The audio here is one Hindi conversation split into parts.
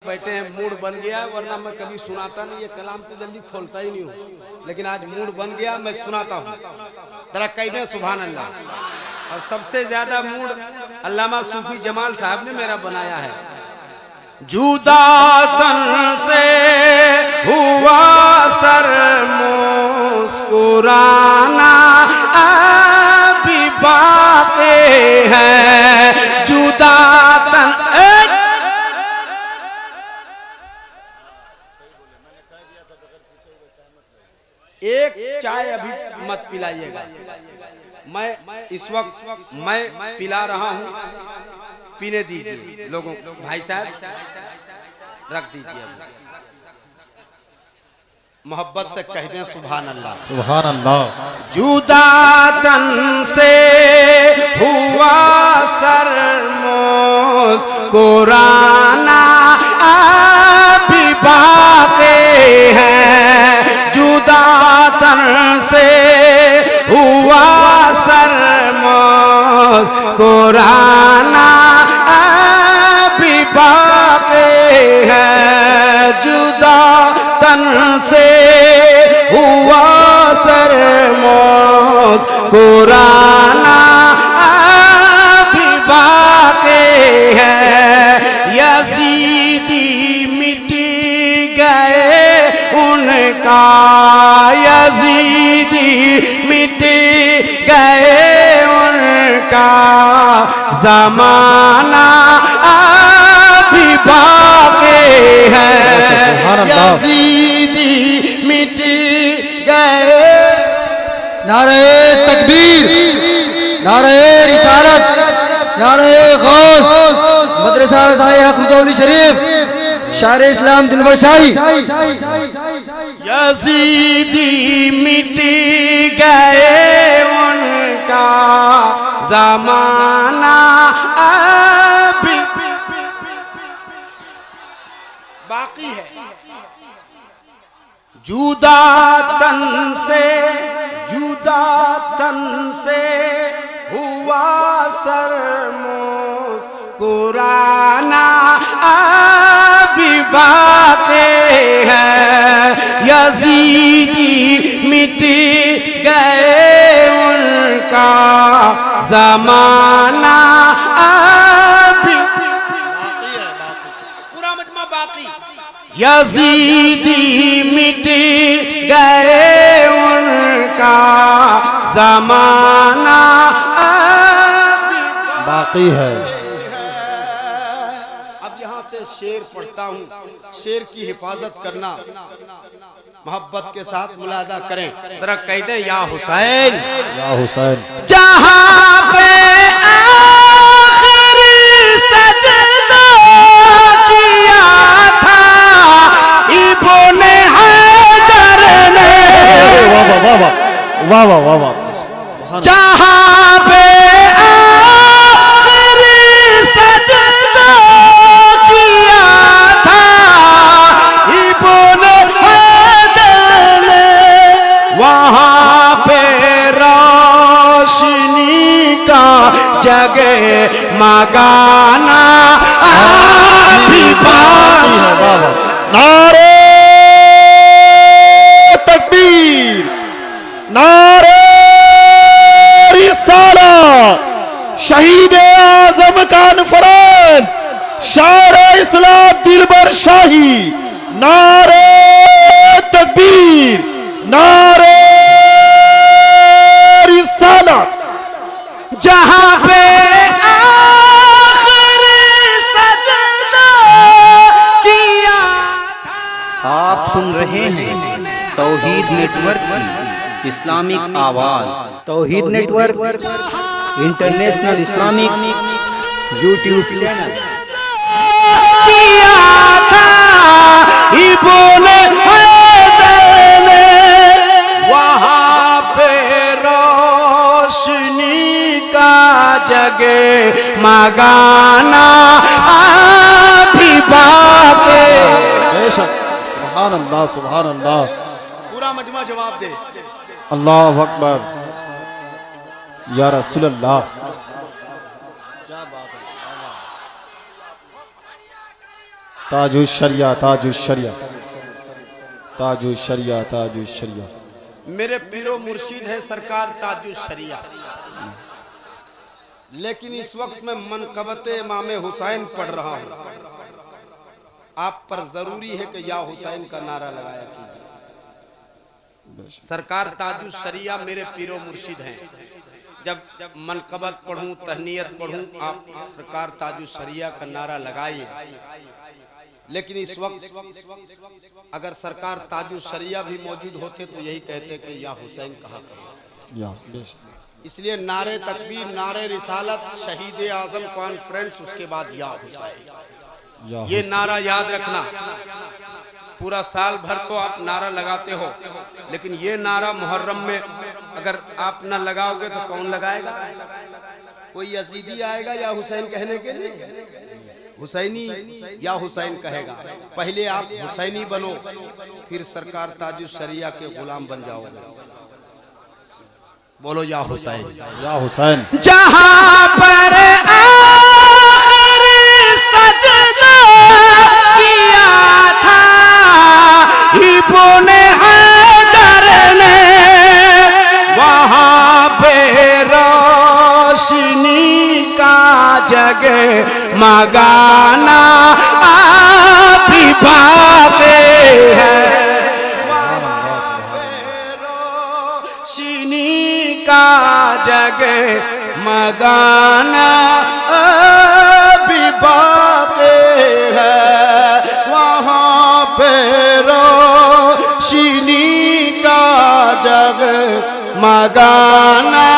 बैठे हैं, मूड बन गया, वरना मैं कभी सुनाता नहीं, ये कलाम तो जल्दी खोलता ही नहीं हूँ, लेकिन आज मूड बन गया, मैं सुनाता हूँ। जरा कह दें सुभान अल्लाह। और सबसे ज्यादा मूड अल्लामा सूफी जमाल साहब ने मेरा बनाया है। जुदा तन से हुआ सर मुस्कुराना अभी बाकी है, जुदा तन। एक चाय अभी मत पिलाइएगा, मैं इस वक्त मैं पिला रहा हूं, पीने दीजिए लोगों। भाई साहब रख दीजिए, मोहब्बत से कह दें सुभान अल्लाह। सुभान अल्लाह। जुदा तन से हुआ सर मुस्कुराना अभी बाकी है, जुदा तन से हुआ सर मुस्कुराना अभी बाकी है, जुदा तन से हुआ सर मुस्कुराना अभी बाकी है, यजीदी मिटी गए उनका, यजीदी मिटी गए उनका ज़माना अभी बाकी है, यजीदी मिट गए। नारे तकबीर, नारे रिसालत, नारे गौस, मदरसा खुजौली शरीफ, शायर इस्लाम दिलबर शाही। यजीदी मिट गए उनका ज़माना अभी बाकी है, जुदा तन से, जुदा तन से हुआ सर मुस्कुराना अभी बाकी है, यजीदी मिट गए उनका ज़माना अभी पूरा मजमा बाकी, यजीदी मिट गए उनका ज़माना बाकी है। अब यहाँ से शेर पढ़ता हूँ, शेर की हिफाजत करना, मोहब्बत के साथ मुलादा करें। जरा कह दे या हुसैन, या हुसैन। जहाँ पे आखिरी सजदा किया था इब्ने हैदर ने, वाह वाह वाह वाह वाह वाह वाह। जहाँ पे आखिरी सजदा किया था इब्ने हैदर ने, वहाँ पे रोशनी का जगह मगाना अभी बाकी है। नारे तकबीर, नारे रिसाला, शहीद आजम कॉन्फ्रेंस, शायर इस्लाम दिलबर शाही, नारे तकबीर, नारे रिसाला। जहाँ पे आखिरी सजदा किया था। आप सुन रहे हैं तौहीद नेटवर्क की इस्लामिक आवाज। Tauheed network international Islamic YouTube channel. किया था इब्ने हैदर ने, वहाँ पे रोशनी का जगह मगाना अभी बाकी। बेशक। सुभान अल्लाह, सुभान अल्लाह। पूरा मजमा जवाब दे। अल्लाह अकबर, या रसूल अल्लाह। ताजुशरिया ताजुशरिया ताजुशरिया ताजुशरिया। मेरे पीरो मुर्शिद है सरकार ताजुल शरिया। लेकिन इस वक्त मैं मनकबते इमाम हुसैन पढ़ रहा हूं। आप पर जरूरी है कि या हुसैन का नारा लगाया कीजिए। सरकार ताजुल शरिया मेरे पीरो मुर्शिद हैं। जब मनकबत पढ़ूं, तहनीयत पढ़ूं, आप सरकार ताजुल शरिया का नारा लगाइए। लेकिन इस वक्त अगर सरकार ताजुल शरिया भी मौजूद होते तो यही कहते कि या हुसैन कहा करें। इसलिए नारे तकबीर, नारे रिसालत, शहीद आजम कॉन्फ्रेंस, उसके बाद या हुसैन, ये नारा याद रखना। पूरा साल भर तो आप नारा लगाते हो, लेकिन ये नारा मुहर्रम में अगर आप न लगाओगे तो कौन लगाएगा? कोई यजीदी आएगा या हुसैन कहने के लिए? हुसैनी या हुसैन कहेगा। पहले आप हुसैनी बनो, फिर सरकार ताजुल शरिया के गुलाम बन जाओगे। बोलो या हुसैन, या हुसैन। जहां पर सजदा किया था इब्ने हैदर ने, वहां पे रोशनी का जगह मगाना भी बातें हैं। रोशनी का जगह मगाना भी बातें है। वहाँ पे रोशनी का जगह मगाना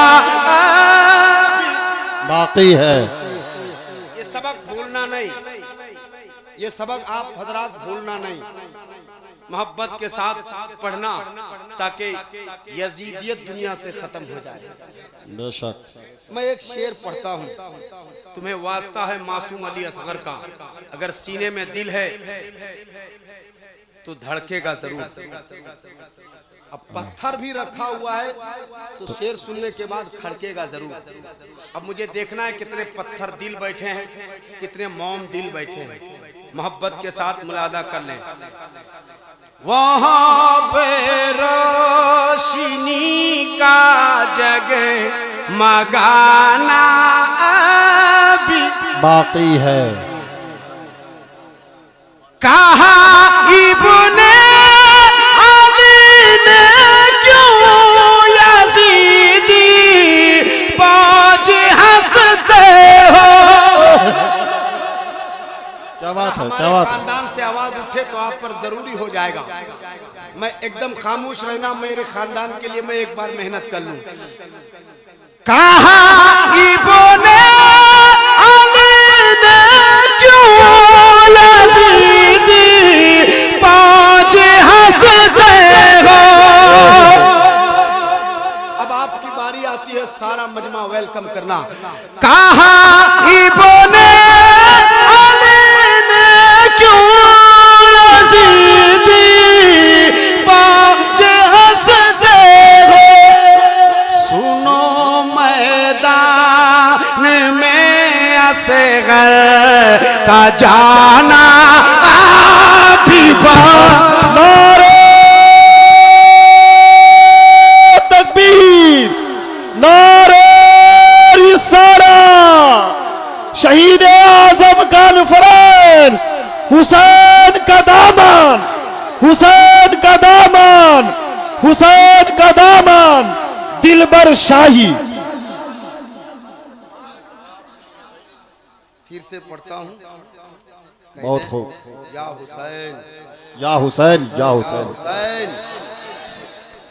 बाकी है। ये सबक भूलना नहीं, ये सबक आप हजरात भूलना नहीं। मोहब्बत के साथ पढ़ना ताकि यजीदियत दुनिया से खत्म हो जाए। बेशक। मैं एक शेर पढ़ता हूँ, तुम्हें वास्ता है मासूम अली असगर का। अगर सीने में दिल है तो धड़केगा जरूर। अब पत्थर भी रखा हुआ है तो शेर सुनने के बाद खड़केगा जरूर। अब मुझे देखना है कितने पत्थर दिल बैठे हैं, कितने मोम दिल बैठे हैं। मोहब्बत के साथ मुलादा कर लें। वहाँ पे रोशनी का जगह मगाना भी बाकी है। कहा इब्ने अली ने क्यों यजीदी बाज हंसते हो। क्या बात है, क्या बात है। खानदान से आवाज उठे तो आप पर जरूरी हो जाएगा। मैं एकदम खामोश रहना, मेरे खानदान के लिए मैं एक बार मेहनत कर लूं। कहा इब्ने अली ने क्यों यजीदी बाज हंसते हो। अब आपकी बारी आती है, सारा मजमा वेलकम करना। कहा इब्ने अली ने क्यों यजीदी बाज हंसते हो। सुनो मैदान में असगर का जाना भी नारे तकबीर, नारे रिसाला, शहीद आजम कॉन्फ्रेंस, हुसैन का दामन, हुसैन का दामन, हुसैन का दामन, दिलबर शाही। फिर से पढ़ता हूँ। बहुत खूब। या हुसैन, या हुसैन, या हुसैन। हुसैन।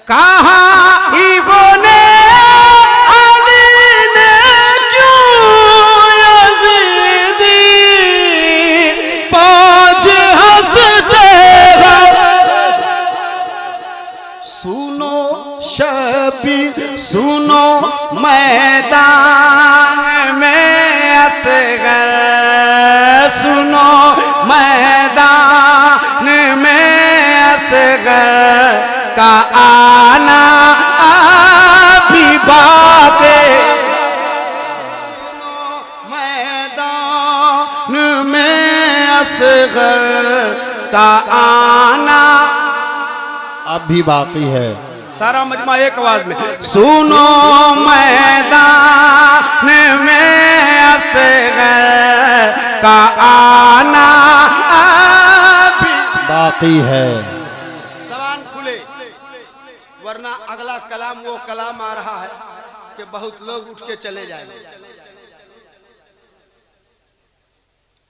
कहा इब्ने अली ने क्यों यजीदी बाज हंसते हो। सुनो शबीर, सुनो मैदान में असगर, सुनो मैदान में असगर का आना भी बातें। सुनो मैदान में असगर असगर का आना। अब भी बाकी है। सारा मजमा एक आवाज में। सुनो मैदान में असगर का आना अभी बाकी है। जबान खुले, वरना अगला कलाम वो कलाम आ रहा है कि बहुत लोग उठ के चले जाएंगे,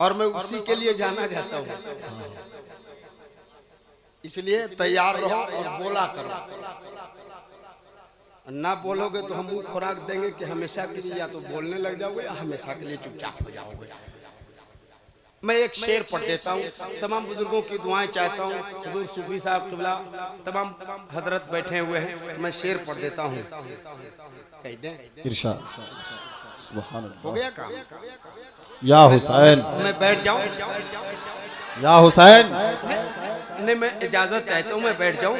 और मैं उसी के लिए जाना चाहता हूँ। इसलिए तैयार रहो और बोला करो। ना बोलोगे तो हम मुंह खुराक देंगे कि हमेशा के लिए या तो बोलने लग जाओगे या हमेशा के लिए चुपचाप हो जाओगे। मैं एक शेर पढ़ देता हूँ, तमाम बुजुर्गों की दुआएं चाहता हूँ। हुजूर सूफी साहब किबला तमाम हजरत बैठे हुए हैं, मैं शेर पढ़ देता हूँ। कह दें इरशाद। सुभान हो अल्लाह। गया काम? या हुसैन, मैं बैठ जाऊं? या हुसैन। नहीं, मैं इजाजत चाहता हूँ, मैं बैठ जाऊं।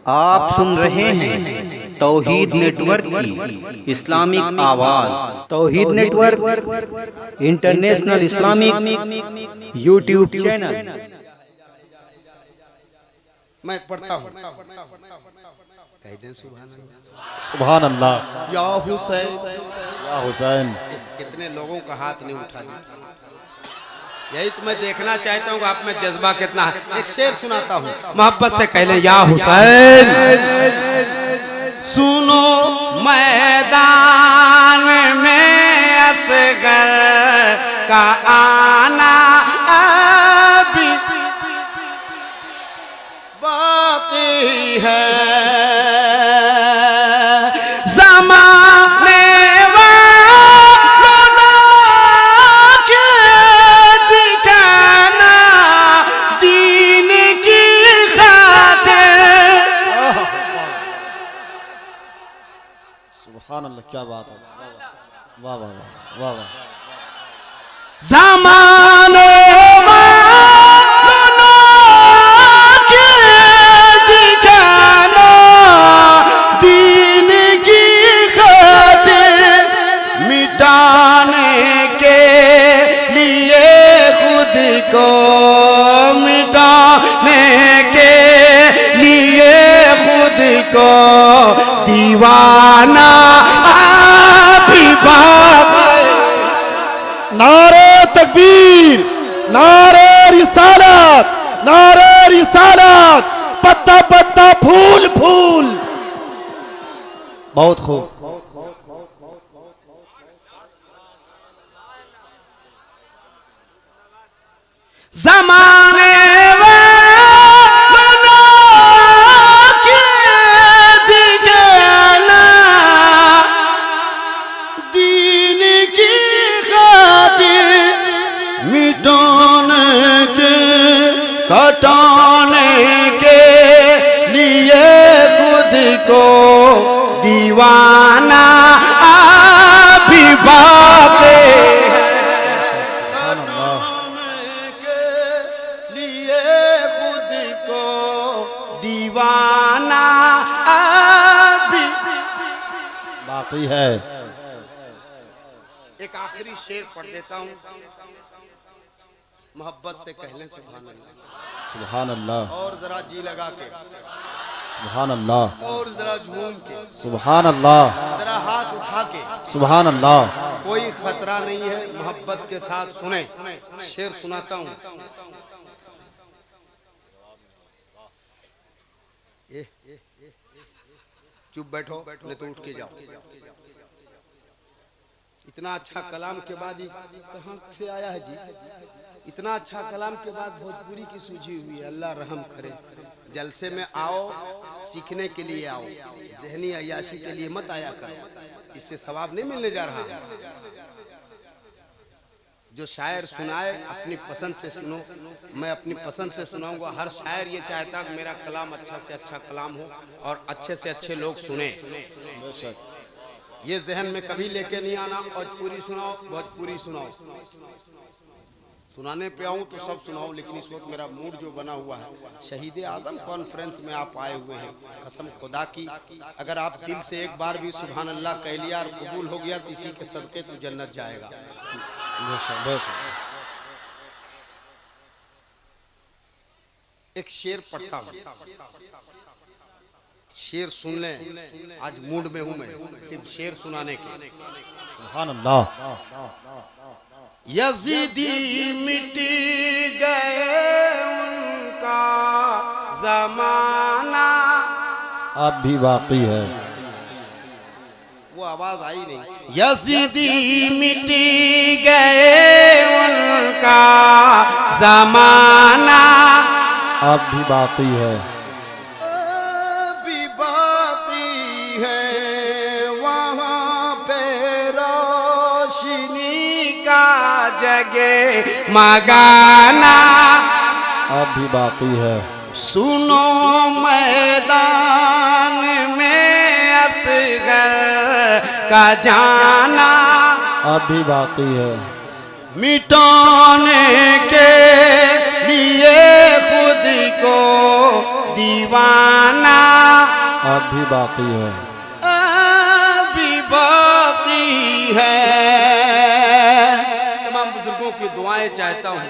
आप सुन रहे हैं तौहीद नेटवर्क की इस्लामिक आवाज। Tauheed network international Islamic YouTube channel. मैं पढ़ता हूँ। कह दें सुभान अल्लाह। सुभान अल्लाह। या हुसैन। या हुसैन। कितने लोगों का हाथ नहीं उठा जी। यही तो मैं देखना चाहता हूँ आप में जज्बा कितना है। एक शेर सुनाता हूँ, मोहब्बत से कह लें। या हुसैन सुनो मैदान में असगर का आना अभी बाकी है। ज़माने वालों के दिखाना दीन की खातिर। सुभान अल्लाह, क्या बात है। वाह वाह वाह वाह वाह। ज़माने वालों के दिखाना दीन की खातिर, मिटाने के लिए खुद को, मिटाने के लिए खुद को दीवाना अभी बाकी। नारे तकबीर, नारे रिसालत, नारे रिसालत। पत्ता पत्ता फूल फूल। बहुत खूब। ज़माने वालों के दिखाना दीन की खातिर, मिटाने के कटाने के लिए खुद को दीवाना अभी बाकी के लिए खुद को दीवाना अभी बाकी है। एक आखिरी शेर पढ़ देता हूँ, मोहब्बत से कह लें सुभान अल्लाह। सुभान अल्लाह। और जरा जी लगा के, सुभान अल्लाह। और जरा झूम के, सुभान अल्लाह। जरा हाथ उठा के। सुभान अल्लाह। कोई खतरा नहीं है, मोहब्बत के साथ सुने। शेर सुनाता हूँ। चुप बैठो, नहीं तो उठ के जाओ। इतना अच्छा कलाम के बाद ही कहाँ से आया है जी? इतना अच्छा कलाम के बाद भोजपुरी की सूझी हुई है। अल्लाह रहम करे। जलसे में आओ, सीखने के लिए आओ, ज़हनी अय्याशी के लिए मत आया करो। इससे सवाब नहीं मिलने जा रहा। जो शायर सुनाए अपनी पसंद से सुनो, मैं अपनी पसंद से सुनाऊंगा। हर शायर ये चाहता है कि मेरा कलाम अच्छा से अच्छा कलाम हो और अच्छे से अच्छे लोग सुने। ये जहन में कभी लेके नहीं आना भोजपुरी सुनाओ, भोजपुरी सुनाओ। सुनाने पे आऊँ तो सब सुनाओ, लेकिन इस वक्त मेरा मूड जो बना हुआ है, शहीद आदम कॉन्फ्रेंस में आप आए हुए हैं। कसम खुदा की, अगर आप दिल से एक बार भी सुभान अल्लाह कह लिया और कबूल हो गया तो इसी के सदके तो जन्नत जाएगा। एक शेर पढ़ता हूं, शेर सुन ले। आज मूड में हूं मैं सिर्फ शेर सुनाने के। सुभान अल्लाह। यजीदी मिट गए उनका जमाना, अब भी बाकी है। वो आवाज आई नहीं। यजीदी मिट गए उनका जमाना, अब भी बाकी है। अभी बाकी है वहाँ पे रोशनी का जगे मगाना, अब भी बाकी है। सुनो मैदान में असगर का जाना, अब भी बाकी है। मिटाने के लिए खुद को दीवाना, अब भी बाकी है। अभी बाकी है। तमाम बुजुर्गों की दुआएं चाहता हूँ।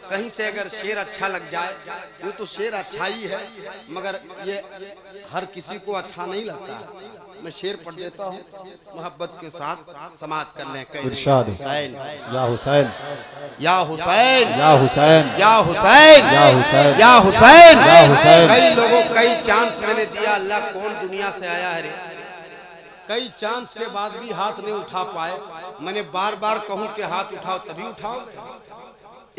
कहीं से अगर शेर अच्छा लग जाए, ये तो शेर अच्छा ही है, मगर ये हर किसी को अच्छा नहीं लगता। मैं शेर पढ़ देता हूँ, मोहब्बत के साथ समाप्त कर लें। इरशाद। हुसैन या हुसैन, या हुसैन, या हुसैन, या हुसैन, या हुसैन, या हुसैन, या हुसैन। कई लोगों कई चांस मैंने दिया, अल्लाह कौन दुनिया से आया है रे। कई चांस के बाद भी हाथ नहीं उठा पाए। मैंने बार बार कहूं कि हाथ उठाओ तभी उठाओ,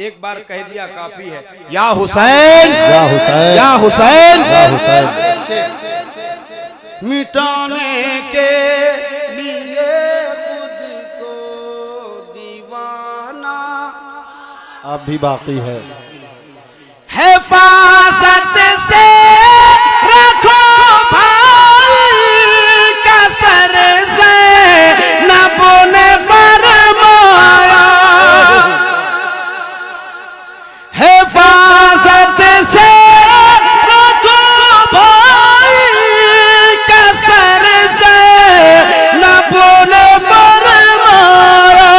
एक बार कह दिया काफी है। या हुसैन, या हुसैन, या हुसैन, या हुसैन। मिटाने के लिए खुद को दीवाना, अब भी बाकी है। हिफाजत से रखो भाई कसर से नबो ने फरमाया, हिफाजत से रखो भाई कसर से नबो ने फरमाया,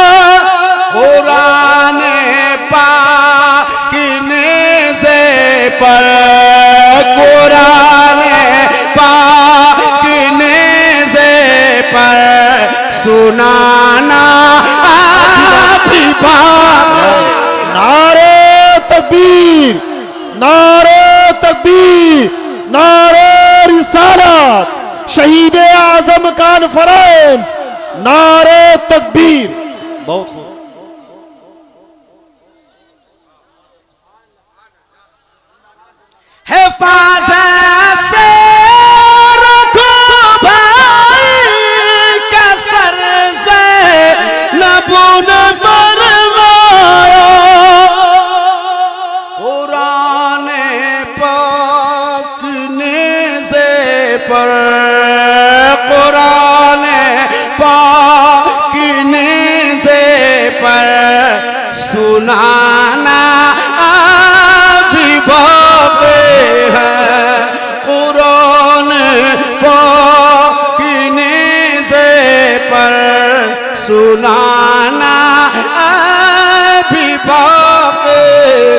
कुरान पाक नेज़े पर, कुरान पाक नेज़े पर सुनाना, अभी बाकी। नारे तकबीर, नारे तकबीर, नारे रिसालत, शहीद आजम कॉन्फ्रेंस, नारे तकबीर। बहुत खूब। हिफाजत से रखो भाई कसर से नबो ने फरमाया, कुरान पाक नेज़े पर, कुरान पाक नेज़े पर सुनाना, अभी बाकी है। कुरान पाक नेज़े पर सुनाना, अभी बाकी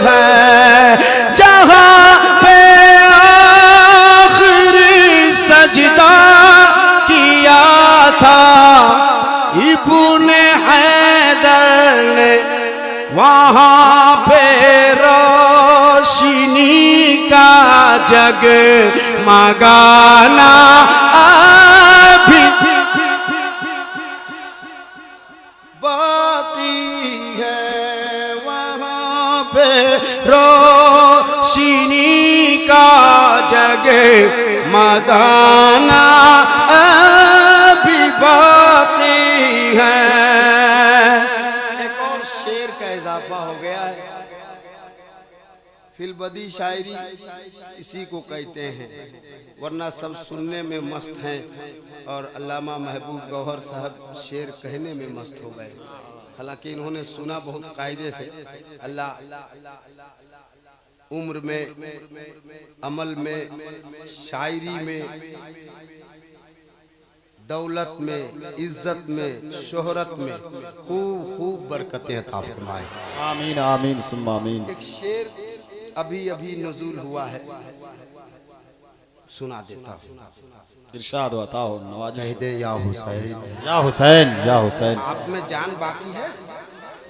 है। जहाँ पे आखिरी सजदा किया था इब्ने हैदर ने, वहाँ पे रोशनी का जग मगाना, अभी बाकी है। वहाँ पे रोशनी का जग मगाना, अभी बाकी है। एक और शेर का इजाफा हो गया है। फिलबदी शायरी इसी को कहते हैं, वरना सब सुनने में मस्त हैं। और अल्लामा महबूब गौहर साहब शेर कहने में मस्त हो गए। हालांकि इन्होंने सुना बहुत कायदे से। अल्लाह उम्र में, अमल में, शायरी में दौलत में, इज्जत में, शोहरत में खूब खूब बरकतें अता फरमाए। आमीन आमीन सुम्मा आमीन। एक शेर अभी अभी नज़ूल हुआ है, सुना देता हूँ। इरशाद होता हो नवाज। कह दे या हुसैन, या हुसैन या हुसैन। आप में जान बाकी है?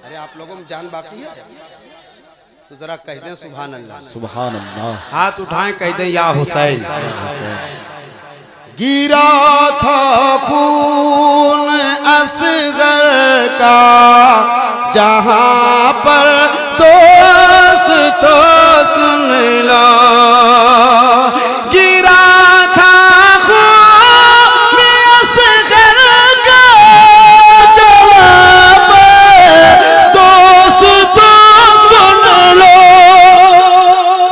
अरे आप लोगों में जान बाकी है तो जरा कह दें सुभान अल्लाह। सुभान अल्लाह। हाथ उठाएं, कह दें या हुसैन। हुसैन। गिरा था खून असगर का जहां पर दोस्त तो सुन लो, गिरा था खून असगर का जहां पर दोस्त तो सुन लो,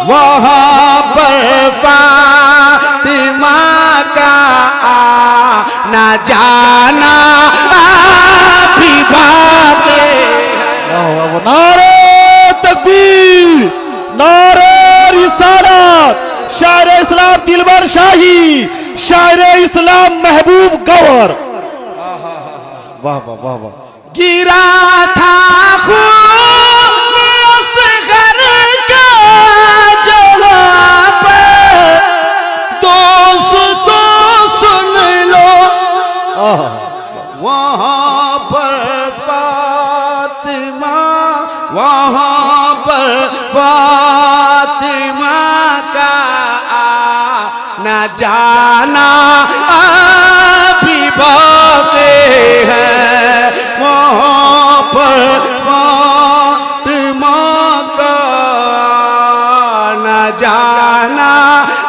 वहां पर फातिमा ना जाना भी बातें। नारे तकबीर, नारे रिसालत, शायर इस्लाम दिलबर शाही, शायर इस्लाम महबूब गवर। वाह वाह वाह वाह। गिरा था खून असगर का जहां पर दोस्तों सुन लो, वहां पर फातिमा, वहां पर फातिमा का न जाना अभी बाकी है, वहां पर फातिमा का न जाना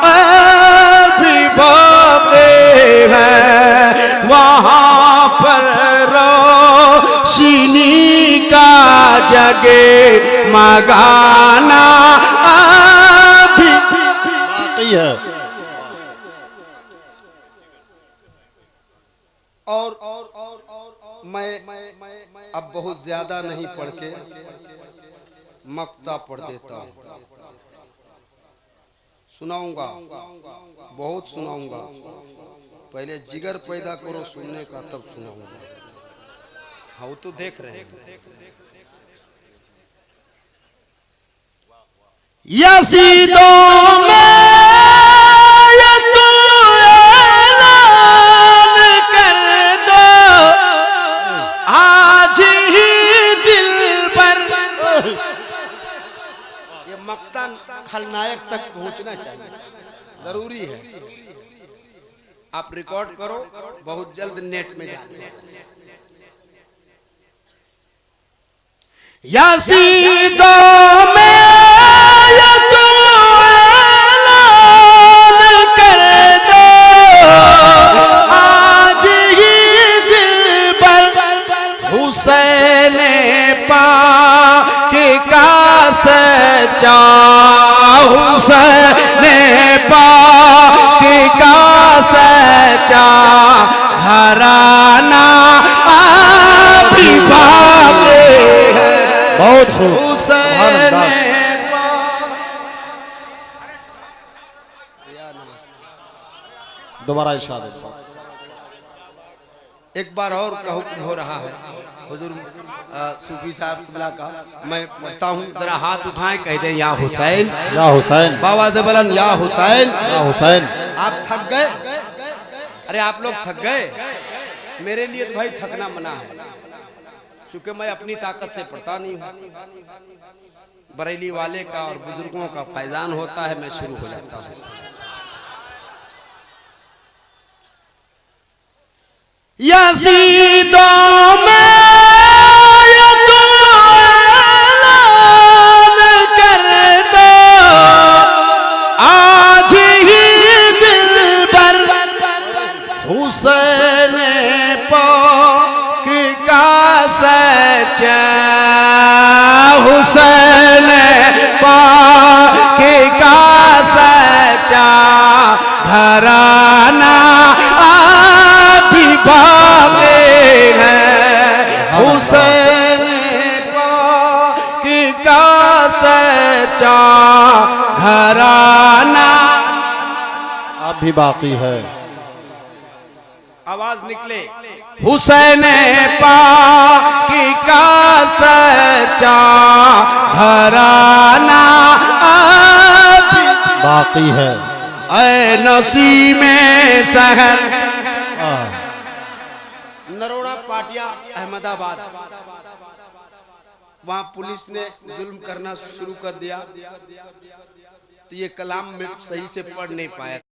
अभी बाकी है, वहां पर रोशनी का जगे मगाना अभी बाकी है। और मैं अब बहुत ज्यादा नहीं पढ़ के मक्ता पढ़ देता हूँ, सुनाऊंगा, बहुत सुनाऊंगा। पहले जिगर पैदा करो सुनने का, तब सुनाऊंगा। हाँ वो तो देख रहे हैं। यसीदों में ये तू ऐलान कर दो, आज ही दिल पर। ये मक्ता खलनायक तक पहुंचना चाहिए, जरूरी है। आप रिकॉर्ड करो, बहुत जल्द नेट में जाए। यसीदों में ये तुम ऐलान कर दो, आज ही दिल पर हुसैन पाक का सच्चा, हुसैन पाक का सच्चा घराना अभी बाकी है। बहुत खूब। हुसैन दोबारा इरशाद। एक बार और का हुक्म हो रहा है हुजूर सूफी साहब किबला का, मैं पढ़ता हूँ, जरा हाथ उठाएं, कह दें या हुसैन, या हुसैन। बाबा से बोलन या हुसैन, या हुसैन। आप थक गए? अरे आप लोग थक गए? मेरे लिए तो भाई थकना मना है, क्योंकि मैं अपनी ताकत से पढ़ता नहीं हूँ। बरेली वाले का और बुजुर्गों का फैजान होता है, मैं शुरू हो जाता हूँ। यजीदों में ये तुम ऐलान कर दो, आज ही दिल पर हुसैन पाक का सच्चा, हुसैन पाक का सच्चा घराना अभी बाकी है, हुसैन पाक का सच्चा घराना अब भी बाकी है। अब आवाज निकले, हुसैन पाकी का सच्चा घराना बाकी है। ऐ नसीमे शहर नरोड़ा पाटिया अहमदाबाद, वहां पुलिस ने जुल्म करना शुरू कर दिया, तो ये कलाम में सही से पढ़ नहीं पाया।